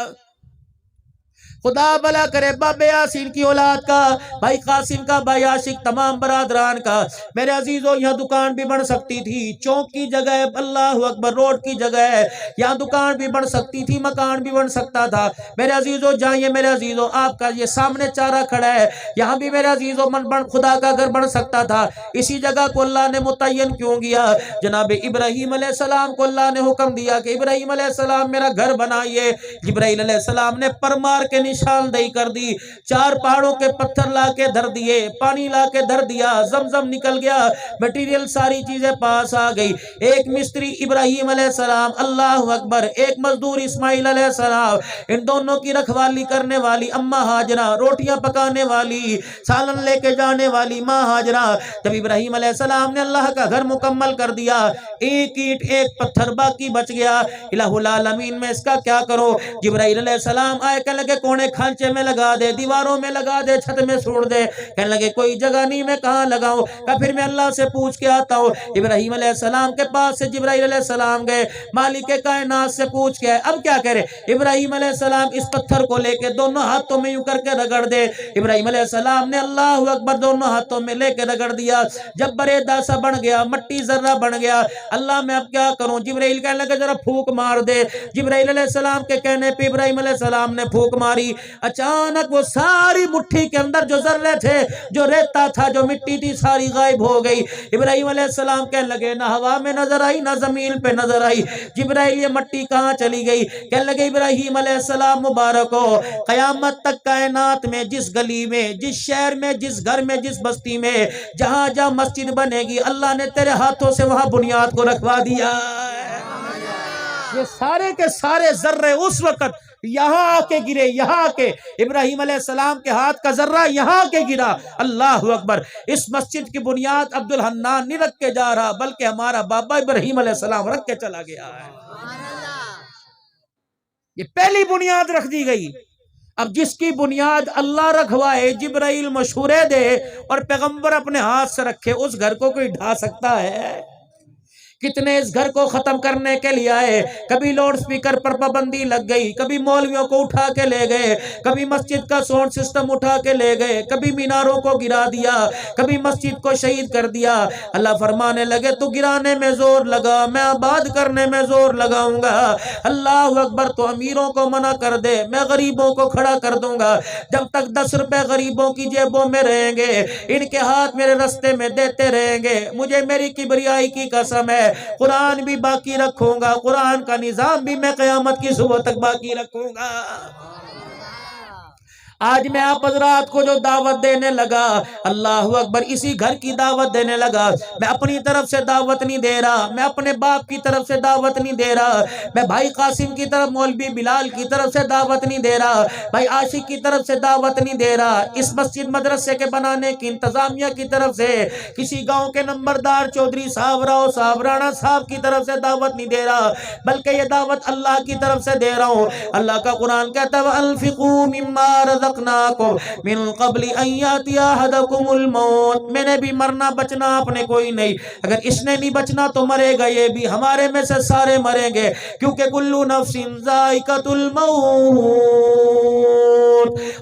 خدا بھلا کرے باب یاسین کی اولاد کا، بھائی قاسم کا، بھائی عاشق، تمام برادران کا. میرے عزیزو یہاں دکان بھی بن سکتی تھی، چوک کی جگہ ہے، اللہ اکبر، روڈ کی جگہ ہے، یہاں دکان بھی بن سکتی تھی، مکان بھی بن سکتا تھا. میرے عزیزو جائیے، میرے عزیزو آپ کا یہ سامنے چارہ کھڑا ہے، یہاں بھی میرے عزیزو خدا کا گھر بن سکتا تھا. اسی جگہ کو اللہ نے متعین کیوں کیا؟ جناب ابراہیم علیہ السلام کو اللہ نے حکم دیا کہ ابراہیم علیہ السلام میرا گھر بنائیے. جبرائیل علیہ السلام نے پرمار کے نشاندہی کر دی، 4 پہاڑوں کے پتھر لا کے دھر دیے، پانی لا کے دھر دیا، زمزم نکل گیا، مٹیریل ساری چیزیں پاس آ گئی۔ ایک مستری ابراہیم علیہ السلام، اللہ اکبر، ایک مزدور اسماعیل علیہ السلام، ان دونوں کی رکھوالی کرنے والی اماں ہاجرہ، روٹیاں پکانے والی، سالن لے کے جانے والی ماں ہاجرہ۔ جب ابراہیم علیہ السلام نے اللہ کا گھر مکمل کر دیا، ایک اینٹ ایک پتھر باقی بچ گیا، الہ العالمین میں اس کا کیا کرو؟ جبرائیل علیہ السلام آئے، کہنے لگے کونے کھانچے میں لگا دے، دیواروں میں لگا دے، چھت میں سوڑ دے۔ کہنے لگے کوئی جگہ نہیں، میں کہاں لگاؤں؟ کہ پھر میں اللہ سے پوچھ کے آتا ہوں۔ ابراہیم علیہ السلام کے پاس سے جبرائیل علیہ السلام گئے، مالک کائنات سے پوچھ کے آئے، اب کیا کرے؟ ابراہیم علیہ السلام اس پتھر کو لے کے دونوں ہاتھوں میں یوں کر کے رگڑ دے۔ ابراہیم علیہ السلام نے اللہ اکبر دونوں ہاتھوں میں لے کے رگڑ دیا، جب بریدہ سا بن گیا، مٹی ذرہ بن گیا۔ اللہ میں اب کیا کروں؟ جبرائیل کہنے لگے ذرا پھونک مار دے۔ جبرائیل علیہ السلام کے کہنے پہ ابراہیم علیہ السلام نے پھونک ماری، اچانک وہ ساری مٹھی کے اندر جو ذرے تھے، جو ریتا تھا، جو مٹی تھی، ساری غائب ہو گئی۔ ابراہیم علیہ السلام کہنے لگے نہ ہوا میں نظر آئی نہ زمین پہ نظر آئی، جبرائیل یہ مٹی کہاں چلی گئی؟ کہنے لگے ابراہیم علیہ السلام مبارک ہو، قیامت تک کائنات میں جس گلی میں، جس شہر میں، جس گھر میں، جس بستی میں جہاں جہاں مسجد بنے گی، اللہ نے تیرے ہاتھوں سے وہاں بنیاد کو رکھوا دیا۔ یہ سارے کے سارے ذرے اس وقت یہاں آ کے گرے، یہاں آ کے ابراہیم علیہ السلام کے ہاتھ کا ذرہ یہاں آ کے گرا۔ اللہ اکبر! اس مسجد کی بنیاد عبد الحنان نہیں رکھ کے جا رہا، بلکہ ہمارا بابا ابراہیم علیہ السلام رکھ کے چلا گیا ہے۔ یہ پہلی بنیاد رکھ دی گئی۔ اب جس کی بنیاد اللہ رکھوائے، جبرائیل مشورے دے اور پیغمبر اپنے ہاتھ سے رکھے، اس گھر کو کوئی ڈھا سکتا ہے؟ کتنے اس گھر کو ختم کرنے کے لیے آئے، کبھی لاؤڈ سپیکر پر پابندی لگ گئی، کبھی مولویوں کو اٹھا کے لے گئے، کبھی مسجد کا ساؤنڈ سسٹم اٹھا کے لے گئے، کبھی میناروں کو گرا دیا، کبھی مسجد کو شہید کر دیا۔ اللہ فرمانے لگے تو گرانے میں زور لگا، میں آباد کرنے میں زور لگاؤں گا۔ اللہ اکبر! تو امیروں کو منع کر دے، میں غریبوں کو کھڑا کر دوں گا۔ جب تک 10 روپے غریبوں کی جیبوں میں رہیں گے، ان کے ہاتھ میرے رستے میں دیتے رہیں گے، مجھے میری کبریائی کی قسم ہے، قرآن بھی باقی رکھوں گا، قرآن کا نظام بھی میں قیامت کی صبح تک باقی رکھوں گا۔ آج میں آپ حضرات کو جو دعوت دینے لگا، اللہ اکبر، اسی گھر کی دعوت دینے لگا۔ میں اپنی طرف سے دعوت نہیں دے رہا، میں اپنے باپ کی طرف سے دعوت نہیں دے رہا، میں بھائی قاسم کی طرف، مولوی بلال کی طرف سے دعوت نہیں دے رہا، بھائی عاشق کی طرف سے دعوت نہیں دے رہا، اس مسجد مدرسے کے بنانے کی انتظامیہ کی طرف سے، کسی گاؤں کے نمبردار چودھری صاحب، راؤ صاحب، رانا صاحب کی طرف سے دعوت نہیں دے رہا، بلکہ یہ دعوت اللہ کی طرف سے دے رہا ہوں۔ اللہ کا قرآن کہتا ہے وَأَنفِقُوا مِمَّا رَزَقْنَاكُمْ مِن قَبْلِ أَن يَأْتِيَ أَحَدَكُمُ الْمَوْتُ۔ میں نے بھی مرنا بچنا آپ نے کوئی نہیں، اگر اس نے نہیں بچنا تو مرے گا یہ بھی، ہمارے میں سے سارے مریں گے، کیونکہ كُلُّ نَفْسٍ ذَائِقَةُ الْمَوْتِ۔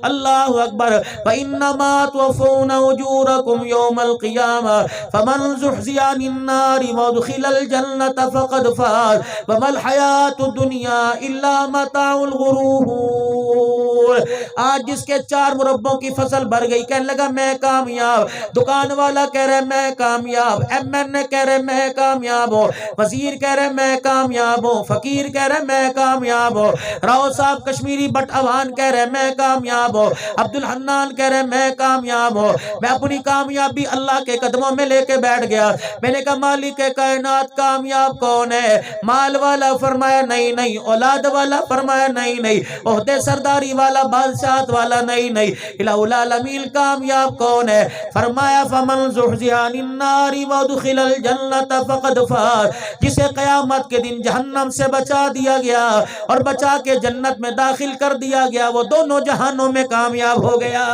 اللہ اکبر! فَإِنَّمَا تُوَفَّوْنَ أُجُورَكُمْ يَوْمَ الْقِيَامَةِ فَمَنْ زُحْزِحَ عَنِ النَّارِ وَأُدْخِلَ الْجَنَّةَ فَقَدْ فَازَ وَمَا الْحَيَاةُ الدُّنْيَا إِلَّا مَتَاعُ الْغُرُورِ۔ آج جس کے 4 مربوں کی فصل بھر گئی، کہنے لگا میں کامیاب، دکان والا کہہ رہے میں کامیاب، ایم این اے کہہ رہے میں کامیاب ہوں، وزیر کہہ رہے میں کامیاب ہوں، فقیر کہہ رہے میں کامیاب ہوں، راؤ صاحب کشمیری بٹ اوان کہہ رہے میں کامیاب ہوں، عبد الحنان کہہ رہے میں کامیاب ہوں۔ میں اپنی کامیابی اللہ کے قدموں میں لے کے بیٹھ گیا، میں نے کہا مالک کائنات کامیاب کون ہے؟ مال والا؟ فرمایا نہیں نہیں۔ اولاد والا؟ فرمایا نہیں نہیں۔ عہدے سرداری والا، بادشاہت والا؟ نہیں نہیں۔ الہ العالمین کامیاب کون ہے؟ فرمایا فمن زحزح عن النار وادخل الجنة فقد فاز، جسے قیامت کے دن جہنم سے بچا دیا گیا اور بچا کے جنت میں داخل کر دیا گیا، وہ دونوں جہانوں میں کامیاب ہو گیا۔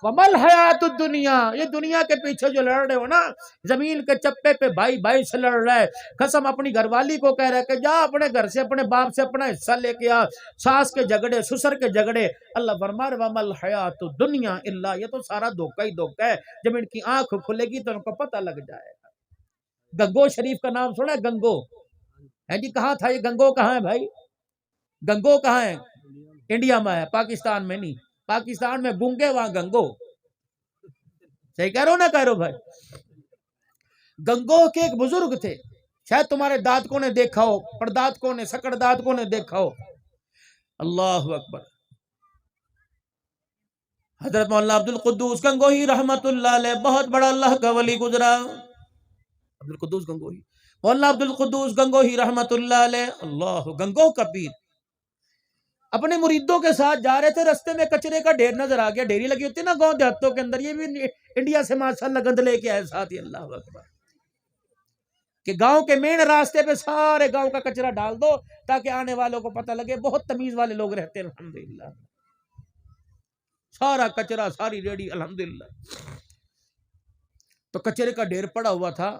وَمَا الْحَيَاةُ الدُّنْيَا، یہ دنیا کے پیچھے جو لڑ رہے ہو نا، زمین کے چپے پہ بھائی بھائی سے لڑ رہا ہے، قسم اپنی گھر والی کو کہہ رہا ہے کہ جا اپنے گھر سے، اپنے باپ سے اپنا حصہ لے کے آ، ساس کے جھگڑے، سسر کے جھگڑے۔ اللہ فرما رہا وَمَا الْحَيَاةُ الدُّنْيَا إِلَّا، یہ تو سارا دھوکہ ہی دھوکہ ہے، جب ان کی آنکھ کھلے گی تو ان کو پتہ لگ جائے گا۔ گنگو شریف کا نام سنا ہے؟ گنگو ہے جی، کہاں تھا یہ گنگو؟ کہاں ہے بھائی گنگو؟ کہاں ہے؟ انڈیا میں ہے، پاکستان میں نہیں۔ پاکستان میں گونگے، وہاں گنگو۔ صحیح کہہ رہو نہ کہہ رہو بھائی؟ گنگو کے ایک بزرگ تھے، شاید تمہارے دادکوں نے دیکھا ہو، پردادکوں نے، سکڑ دادکوں نے دیکھا ہو۔ اللہ اکبر. حضرت مولانا عبد القدوس گنگوہی رحمت اللہ علیہ بہت بڑا اللہ کا ولی گزرا. عبد القدوس گنگوہی، مولانا عبد القدوس گنگوہی رحمت اللہ علیہ، اللہ گنگوہ کا پیر، اپنے مریدوں کے ساتھ جا رہے تھے، رستے میں کچرے کا ڈھیر نظر آ گیا. ڈھیری لگی ہوتی ہے نا گاؤں دیہاتوں کے اندر، یہ بھی انڈیا سے ماشاءاللہ گند لے کے آئے ساتھ ہی. اللہ اکبر. کہ گاؤں کے مین راستے پہ سارے گاؤں کا کچرا ڈال دو تاکہ آنے والوں کو پتہ لگے بہت تمیز والے لوگ رہتے ہیں الحمدللہ. سارا کچرا، ساری ریڑی الحمدللہ. تو کچرے کا ڈھیر پڑا ہوا تھا.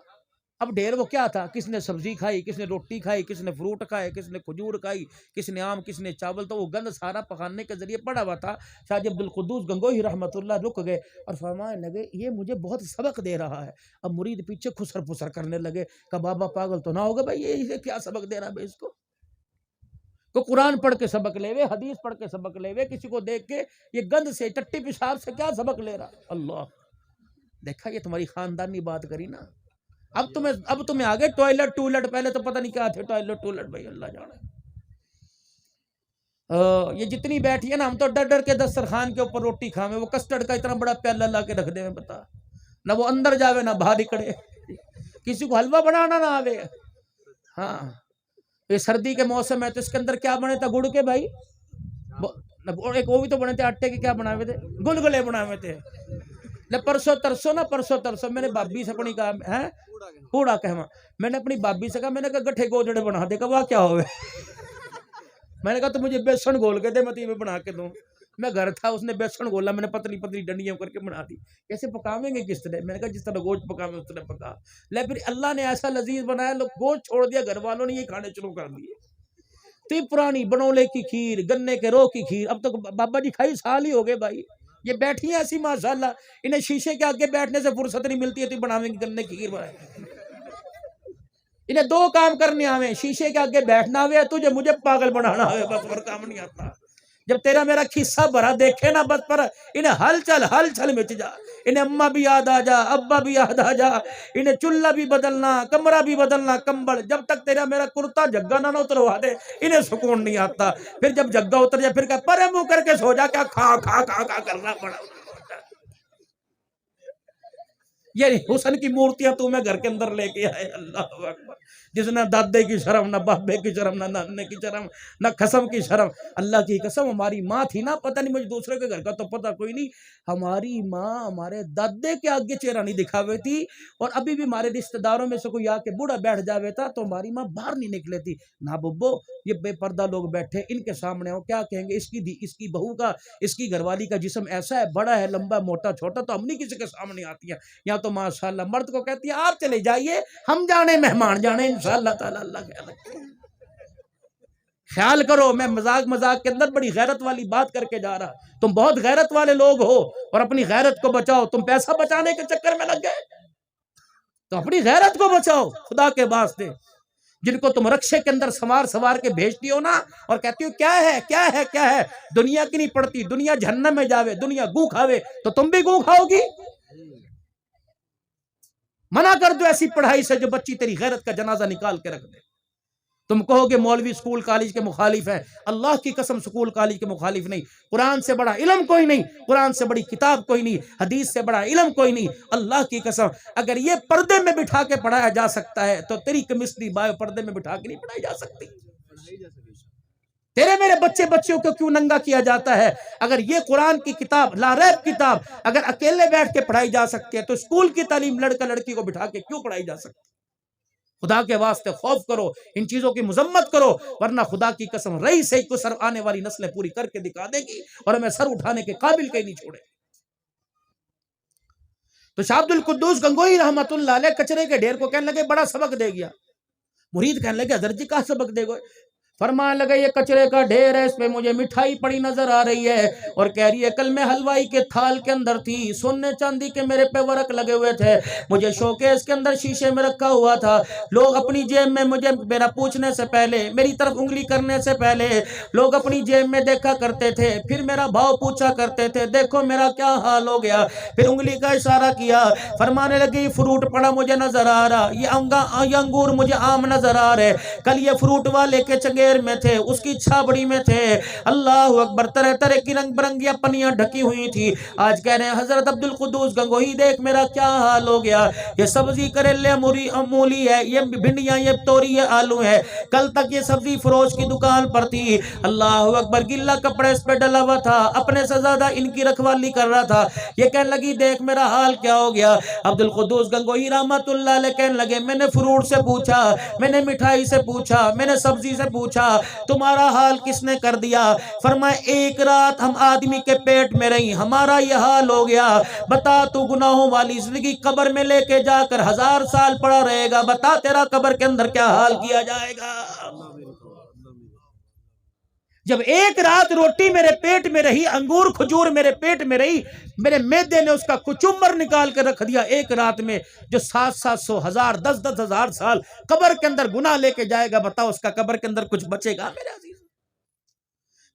اب ڈھیر وہ کیا تھا، کس نے سبزی کھائی، کس نے روٹی کھائی، کس نے فروٹ کھائے، کس نے کھجور کھائی، کس نے آم، کس نے چاول. تو وہ گند سارا پکانے کے ذریعے پڑا ہوا تھا. شاہ جی عبد القدوس گنگوہی رحمت اللہ رک گئے اور فرمانے لگے یہ مجھے بہت سبق دے رہا ہے. اب مرید پیچھے خسر پسر کرنے لگے کہ بابا پاگل تو نہ ہوگا بھائی، یہ کیا سبق دے رہا ہے اس کو. کو قرآن پڑھ کے سبق لے وے، حدیث پڑھ کے سبق لے وے، کسی کو دیکھ کے یہ گند سے ٹٹی پیشاب سے کیا سبق لے رہا. اللہ دیکھا، یہ تمہاری خاندانی بات کری نا. اب تمہیں آگے ٹوائلٹ پہلے تو پتہ نہیں کیا تھے ٹوائلٹ بھائی اللہ جانے. یہ جتنی بیٹھی ہے نا، ہم تو ڈر ڈر کے دسترخوان کے اوپر روٹی کھاویں. وہ کسٹرڈ کا اتنا بڑا پیالہ لا کے رکھ دے میں، بتا نہ وہ اندر جاوے نہ باہر نکلے، کسی کو حلوہ بنانا نہ آوے. ہاں یہ سردی کے موسم ہے تو اس کے اندر کیا بنے تھا، گڑ کے بھائی ایک وہ بھی تو بنے تھے آٹے کے، کیا بناوے تھے، گلگلے بناوے تھے. پرسوں ترسوں میں نے بابی سے اپنی کہا ہے کوڑا کہواں، میں نے اپنی بابی سے کہا، میں نے کہا گٹھے گوجڑے بنا دے. کہا وہ کیا ہوئے؟ میں نے کہا تو مجھے بیسن گول کے دے، میں تمہیں بنا کے دوں. میں گھر تھا، اس نے بیسن گولا، میں نے پتلی پتلی ڈنڈیاں کر کے بنا دی. کیسے پکاویں گے کس طرح؟ میں نے کہا جس طرح گوشت پکاویں اس طرح پکا لے. پھر اللہ نے ایسا لذیذ بنایا، لوگ گوشت چھوڑ دیا، گھر والوں نے یہ کھانے شروع کر دیے. تو یہ پرانی بنولے کی کھیر، گنے کے رو کی کھیر، اب تو بابا جی کھائی سال ہی ہو گئے بھائی. یہ بیٹھی ہیں ایسی ماشاءاللہ، انہیں شیشے کے آگے بیٹھنے سے فرصت نہیں ملتی ہے تو بناویں گی گنے کی کھیر بنائیں. انہیں دو کام کرنے آویں، شیشے کے آگے بیٹھنا ہوئے تجھے مجھے پاگل بنانا ہوئے، بس اور کام نہیں آتا. جب تیرا میرا کھسہ بھرا دیکھے نا بس پر انہیں ہل چل مچ جا. انہیں اماں بھی یاد آ جا، ابا بھی یاد آ جا، انہیں چولہا بھی بدلنا، کمرہ بھی بدلنا، کمبل. جب تک تیرا میرا کرتا جگہ نہ اتروا دے انہیں سکون نہیں آتا. پھر جب جگہ اتر جائے پھر کہ پرے منہ کر کے سو جا، کیا کھا کرنا پڑا. یہ حسن کی مورتیاں تو میں گھر کے اندر لے کے آئے. اللہ اکبر. جس نہ دادے کی شرم، نہ بابے کی شرم، نہ نانے کی شرم، نہ قسم کی شرم. اللہ کی قسم ہماری ماں تھی نا، پتہ نہیں مجھے دوسرے کے گھر کا تو پتہ کوئی نہیں، ہماری ماں ہمارے دادے کے آگے چہرہ نہیں دکھاوے تھی. اور ابھی بھی ہمارے رشتہ داروں میں سے کوئی آ کے بوڑھا بیٹھ جاوے تھا تو ہماری ماں باہر نہیں نکلے تھی. نہ ببو یہ بے پردہ لوگ بیٹھے، ان کے سامنے ہو کیا کہیں گے، اس کی بہو کا، اس کی گھر والی کا جسم ایسا ہے، بڑا ہے، لمبا، موٹا، چھوٹا، تو ہم نہیں کسی کے سامنے آتی ہیں. یا تو ماشاءاللہ مرد کو کہتی ہے آپ چلے جائیے، ہم جانے مہمان جانے انشاءاللہ تعالی. اللہ خیال کرو، میں مذاق کے اندر بڑی غیرت والی بات کر کے جا رہا. تم بہت غیرت والے لوگ ہو اور اپنی غیرت کو بچاؤ. تم پیسہ بچانے کے چکر میں لگ گئے تو اپنی غیرت کو بچاؤ خدا کے واسطے. جن کو تم رکشے کے اندر سوار کے بھیجتی ہو نا اور کہتی ہو کیا ہے دنیا کی نہیں پڑتی، دنیا جہنم میں جاوے، دنیا گو کھاوے، تو تم بھی گو کھاؤ گی. منع کر دو ایسی پڑھائی سے جو بچی تیری غیرت کا جنازہ نکال کے رکھ دے. تم کہو گے مولوی سکول کالج کے مخالف ہیں. اللہ کی قسم سکول کالج کے مخالف نہیں. قرآن سے بڑا علم کوئی نہیں، قرآن سے بڑی کتاب کوئی نہیں، حدیث سے بڑا علم کوئی نہیں. اللہ کی قسم اگر یہ پردے میں بٹھا کے پڑھایا جا سکتا ہے تو تیری کیمسٹری بایو پردے میں بٹھا کے نہیں پڑھائی جا سکتی. تیرے میرے بچوں کو کیوں ننگا کیا جاتا ہے؟ اگر یہ قرآن کی کتاب، لا ریب کتاب، اگر اکیلے بیٹھ کے پڑھائی جا سکتی ہے تو اسکول کی تعلیم لڑکا لڑکی کو بٹھا کے کیوں پڑھائی جا سکتی؟ خدا کے واسطے خوف کرو، ان چیزوں کی مذمت کرو، ورنہ خدا کی قسم رئی سے کو سر آنے والی نسلیں پوری کر کے دکھا دے گی اور ہمیں سر اٹھانے کے قابل کہیں نہیں چھوڑے. تو شاہ عبد القدوس گنگوہی رحمت اللہ علیہ کچرے کے ڈھیر کو کہنے لگے بڑا سبق دے گیا. مرید کہنے لگے حضرت جی کا سبق دے گئے؟ فرمانے لگے یہ کچرے کا ڈھیر ہے، اس پہ مجھے مٹھائی پڑی نظر آ رہی ہے اور کہہ رہی ہے کل میں حلوائی کے تھال کے اندر تھی، سونے چاندی کے میرے پہ ورق لگے ہوئے تھے، مجھے شوکیس کے اندر شیشے میں رکھا ہوا تھا. لوگ اپنی جیب میں مجھے میرا پوچھنے سے پہلے، میری طرف انگلی کرنے سے پہلے لوگ اپنی جیب میں دیکھا کرتے تھے، پھر میرا بھاؤ پوچھا کرتے تھے، دیکھو میرا کیا حال ہو گیا. پھر انگلی کا اشارہ کیا، فرمانے لگی یہ فروٹ پڑا مجھے نظر آ رہا، یہ انگور مجھے آم نظر آ رہے، کل یہ فروٹ والے کے چنگے شیر میں تھے، اس کی چھابڑی میں تھے، اللہ اکبر، طرح طرح کی رنگ برنگیاں پنیاں ڈھکی ہوئی تھی. آج کہہ رہے ہیں حضرت عبد القدوس گنگوہی دیکھ میرا کیا حال ہو گیا، یہ سبزی کریلے مولی ہے، یہ بھنڈیاں، یہ توری، یہ آلو ہے. کل تک یہ سبزی فروش کی دکان پر تھی، اللہ اکبر، گلا کپڑا اس پہ ڈلا ہوا تھا، اپنے سے زیادہ ان کی رکھوالی کر رہا تھا. یہ کہنے لگی دیکھ میرا حال کیا ہو گیا. عبد القدوس گنگوہی رحمت اللہ علیہ کہنے لگے میں نے فروٹ سے پوچھا، میں نے مٹھائی سے پوچھا، میں نے سبزی سے پوچھا، تمہارا حال کس نے کر دیا؟ فرمائے ایک رات ہم آدمی کے پیٹ میں رہی، ہمارا یہ حال ہو گیا. بتا تو گناہوں والی زندگی قبر میں لے کے جا کر 1000 سال پڑا رہے گا، بتا تیرا قبر کے اندر کیا حال کیا جائے گا. جب ایک رات روٹی میرے پیٹ میں رہی، انگور کھجور میرے پیٹ میں رہی، میرے معدے نے اس کا کچمبر نکال کر رکھ دیا ایک رات میں، جو 700 1000 10,000 سال قبر کے اندر گناہ لے کے جائے گا، بتاؤ اس کا قبر کے اندر کچھ بچے گا میرے عزیز؟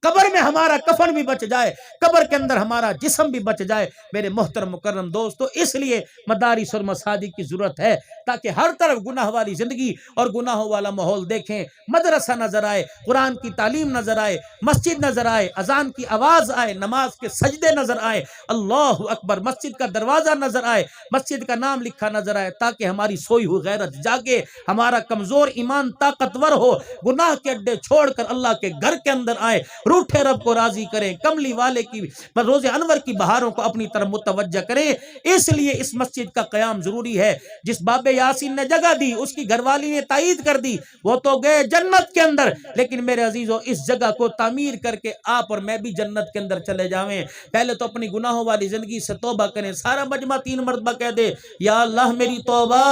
قبر میں ہمارا کفن بھی بچ جائے، قبر کے اندر ہمارا جسم بھی بچ جائے. میرے محترم مکرم دوستو، اس لیے مدارس اور مساجد کی ضرورت ہے تاکہ ہر طرف گناہ والی زندگی اور گناہوں والا ماحول دیکھیں. مدرسہ نظر آئے، قرآن کی تعلیم نظر آئے، مسجد نظر آئے، اذان کی آواز آئے، نماز کے سجدے نظر آئے، اللہ اکبر، مسجد کا دروازہ نظر آئے، مسجد کا نام لکھا نظر آئے، تاکہ ہماری سوئی ہوئی غیرت جاگے، ہمارا کمزور ایمان طاقتور ہو، گناہ کے اڈے چھوڑ کر اللہ کے گھر کے اندر آئے، روٹھے رب کو راضی کریں، کملی والے کی روز انور کی بہاروں کو اپنی طرف متوجہ کریں. اس لیے اس مسجد کا قیام ضروری ہے. جس باب یاسین نے جگہ دی، اس کی گھر والی نے تائید کر دی، وہ تو گئے جنت کے اندر، لیکن میرے عزیزو اس جگہ کو تعمیر کر کے آپ اور میں بھی جنت کے اندر چلے جاویں. پہلے تو اپنی گناہوں والی زندگی سے توبہ کریں. سارا مجمع 3 مرتبہ کہہ دے یا اللہ میری توبہ،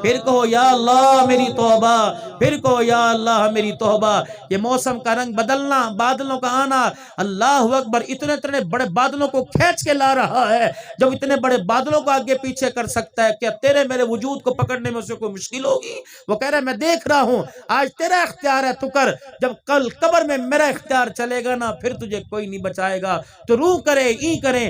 پھر کہو یا اللہ میری توبہ، پھر کہو یا اللہ میری توبہ. یہ موسم کا رنگ بدلنا، بادلوں کا آنا، اللہ اکبر، اتنے بڑے بادلوں کو کھینچ کے لا رہا ہے. جب اتنے بڑے بادلوں کو آگے پیچھے کر سکتا ہے، کیا تیرے میرے وجود کو پکڑنے میں اسے کوئی مشکل ہوگی؟ وہ کہہ رہا ہے میں دیکھ رہا ہوں، آج تیرا اختیار ہے تو کر، جب کل قبر میں میرا اختیار چلے گا نا، پھر تجھے کوئی نہیں بچائے گا. تو روح کرے ای کریں.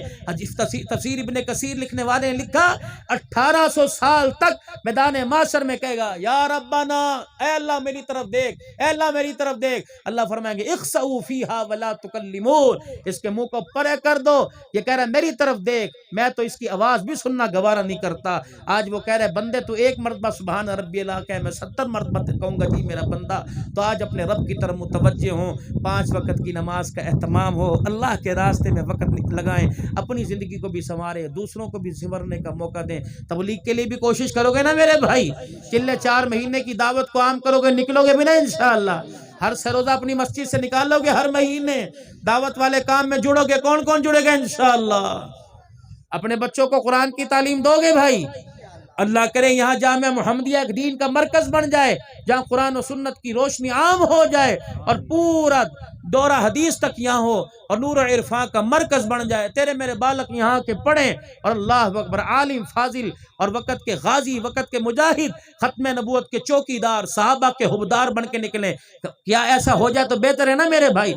تفسیر ابن کثیر لکھنے والے نے لکھا 1800 سال تک میدان معاشر میں کہے گا یا ربنا، اے اللہ میری طرف دیکھ، اے اللہ میری طرف دیکھ. اللہ فرمائیں گے اخسؤوا فیہا ولا تکلمون، اس کے منہ کو پرے کر دو. یہ کہہ رہا ہے میری طرف دیکھ، میں تو اس کی آواز بھی سننا گوارا نہیں کرتا. آج وہ کہہ رہے بندے تو 1 مرتبہ سبحان ربی اللہ کہ میں 70 مرتبہ کہوں گا جی میرا بندہ. تو آج اپنے رب کی طرف متوجہ ہوں، 5 وقت کی نماز کا اہتمام ہو، اللہ کے راستے میں وقت لگائیں، اپنی زندگی کو بھی سنواریں، دوسروں کو بھی سنورنے کا موقع دیں. تبلیغ کے لیے بھی کوشش کرو گے نا میرے بھائی؟ چلے 4 مہینے کی دعوت کو عام کرو گے، نکلو گے بھی نا انشاءاللہ. ہر سروزہ اپنی مسجد سے نکالو گے، ہر مہینے دعوت والے کام میں جڑو گے. کون کون جڑے گا انشاءاللہ؟ اپنے بچوں کو قرآن کی تعلیم دو گے بھائی؟ اللہ کرے یہاں جامعہ محمدیہ ایک دین کا مرکز بن جائے، جہاں قرآن و سنت کی روشنی عام ہو جائے اور پورا دورہ حدیث تک یہاں ہو اور نور و عرفان کا مرکز بن جائے. تیرے میرے بالک یہاں کے پڑھیں اور اللہ اکبر، عالم فاضل اور وقت کے غازی، وقت کے مجاہد، ختم نبوت کے چوکیدار، صحابہ کے حبدار بن کے نکلیں. کیا ایسا ہو جائے تو بہتر ہے نا میرے بھائی؟